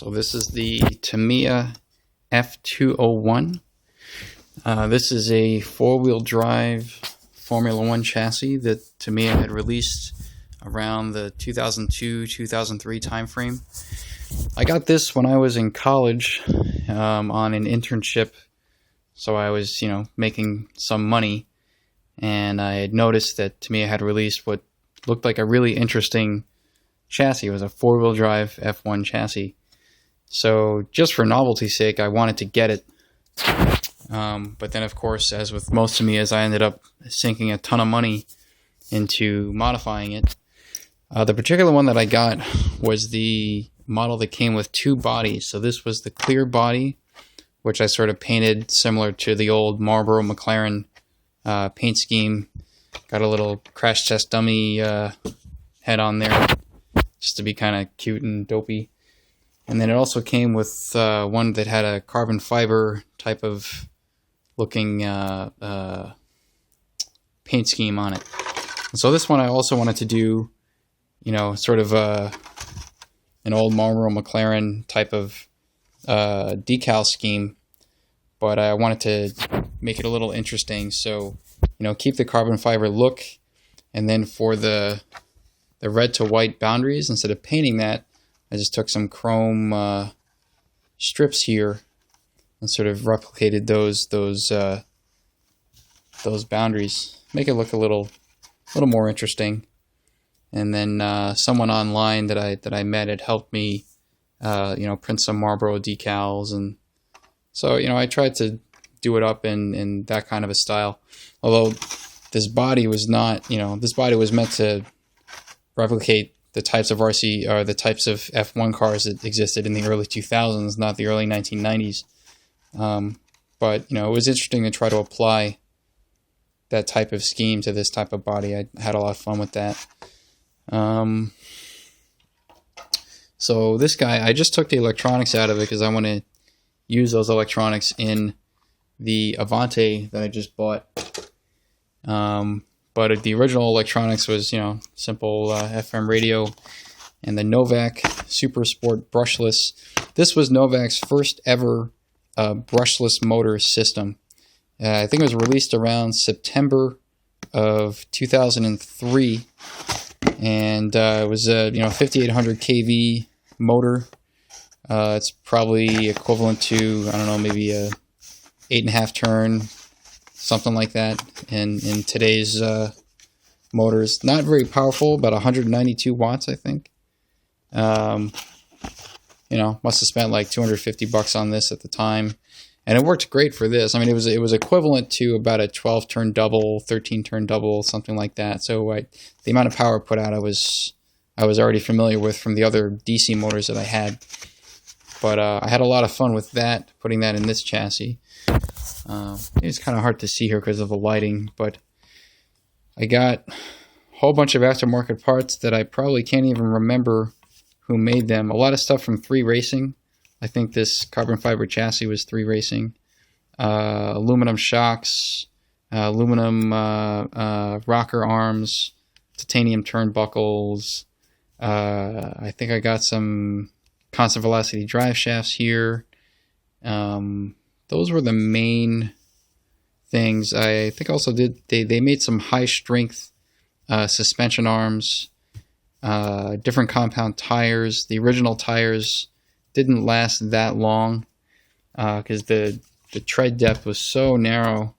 So this is the Tamiya F201. This is a four-wheel drive Formula One chassis that Tamiya had released around the 2002-2003 timeframe. I got this when I was in college on an internship, so I was, making some money, and I had noticed that Tamiya had released what looked like a really interesting chassis. It was a four-wheel drive F1 chassis. So just for novelty's sake, I wanted to get it. But then, of course, as with most Tamiyas, I ended up sinking a ton of money into modifying it. The particular one that I got was the model that came with two bodies. So this was the clear body, which I sort of painted similar to the old Marlboro McLaren paint scheme. Got a little crash test dummy head on there just to be kind of cute and dopey. And then it also came with one that had a carbon fiber type of looking paint scheme on it. And so this one I also wanted to do, sort of an old Marlboro McLaren type of decal scheme, but I wanted to make it a little interesting. So, keep the carbon fiber look, and then for the red to white boundaries, instead of painting that, I just took some chrome strips here and sort of replicated those boundaries. Make it look a little more interesting. And then someone online that I met had helped me, print some Marlboro decals, and so I tried to do it up in that kind of a style. Although this body was not, this body was meant to replicate the types of RC or the types of F1 cars that existed in the early 2000s, not the early 1990s. But it was interesting to try to apply that type of scheme to this type of body. I had a lot of fun with that. So this guy, I just took the electronics out of it because I want to use those electronics in the Avante that I just bought. But the original electronics was, simple FM radio and the Novak Super Sport brushless. This was Novak's first ever brushless motor system. I think it was released around September of 2003, and it was a 5800 kV motor. It's probably equivalent to, I don't know, maybe a 8.5 turn, something like that in today's motors. Not very powerful, about 192 watts, I think. Must have spent like $250 on this at the time, and it worked great for this. I mean, it was equivalent to about a 12 turn double, 13 turn double, something like that. So the amount of power put out, I was already familiar with from the other DC motors that I had. But I had a lot of fun with that, putting that in this chassis. It's kind of hard to see here because of the lighting, but I got a whole bunch of aftermarket parts that I probably can't even remember who made them. A lot of stuff from 3 Racing. I think this carbon fiber chassis was 3 Racing. Aluminum shocks, aluminum rocker arms, titanium turnbuckles. I think I got some constant velocity drive shafts here. Those were the main things. I think also they made some high strength suspension arms, different compound tires. The original tires didn't last that long because the tread depth was so narrow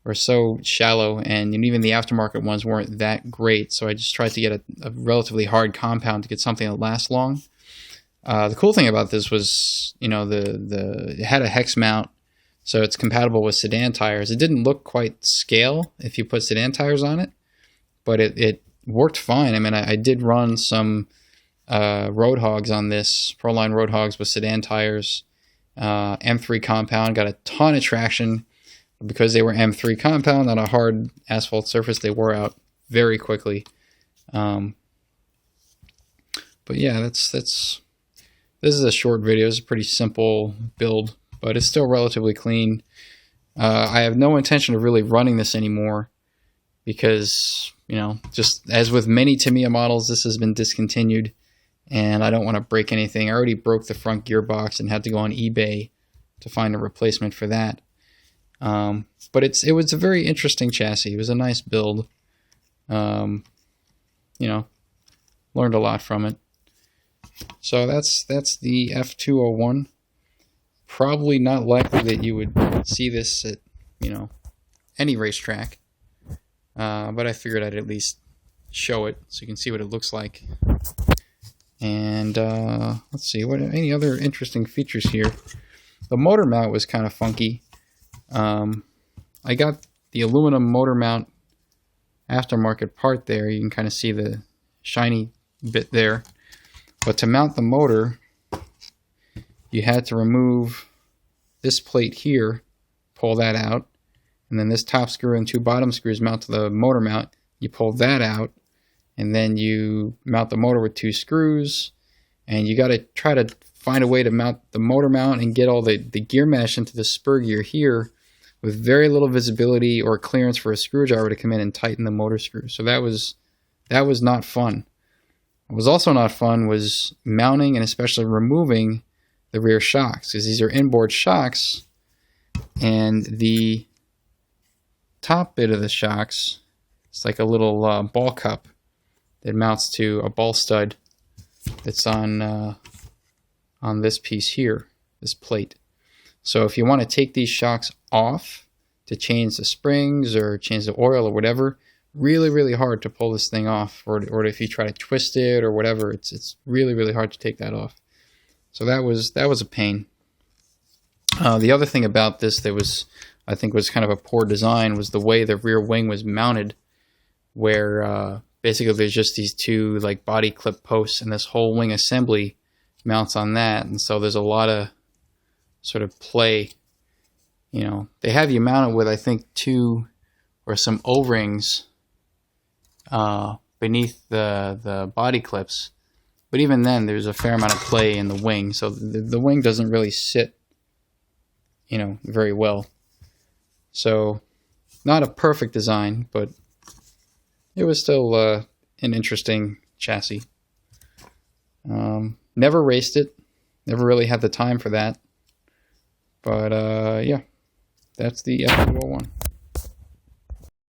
or so shallow, and even the aftermarket ones weren't that great. So I just tried to get a relatively hard compound to get something that lasts long. The cool thing about this was, it had a hex mount, so it's compatible with sedan tires. It didn't look quite scale if you put sedan tires on it, but it worked fine. I mean, I did run some road hogs on this, Proline road hogs with sedan tires, M3 compound, got a ton of traction. Because they were M3 compound on a hard asphalt surface, they wore out very quickly. But yeah, this is a short video. It's a pretty simple build, but it's still relatively clean. I have no intention of really running this anymore because, just as with many Tamiya models, this has been discontinued, and I don't want to break anything. I already broke the front gearbox and had to go on eBay to find a replacement for that. But it was a very interesting chassis. It was a nice build. You know, learned a lot from it. So that's the F201. Probably not likely that you would see this at, you know, any racetrack. But I figured I'd at least show it so you can see what it looks like. And let's see, what any other interesting features here. The motor mount was kind of funky. I got the aluminum motor mount aftermarket part there. You can kind of see the shiny bit there. But to mount the motor, you had to remove this plate here, pull that out, and then this top screw and two bottom screws mount to the motor mount. You pull that out, and then you mount the motor with two screws, and you got to try to find a way to mount the motor mount and get all the gear mesh into the spur gear here with very little visibility or clearance for a screwdriver to come in and tighten the motor screw. So that was not fun. What was also not fun was mounting and especially removing the rear shocks, because these are inboard shocks, and the top bit of the shocks, it's like a little ball cup that mounts to a ball stud that's on this piece here, this plate. So if you want to take these shocks off to change the springs or change the oil or whatever, really, really hard to pull this thing off, or if you try to twist it or whatever, it's really, really hard to take that off. So that was a pain. The other thing about this that I think was kind of a poor design was the way the rear wing was mounted, where basically there's just these two like body clip posts, and this whole wing assembly mounts on that, and so there's a lot of sort of play. You know, they have you mounted with, I think, two or some O-rings beneath the body clips, but even then there's a fair amount of play in the wing, so the wing doesn't really sit, you know, very well. So not a perfect design, but it was still an interesting chassis. Never raced it, never really had the time for that, but yeah, that's the F201.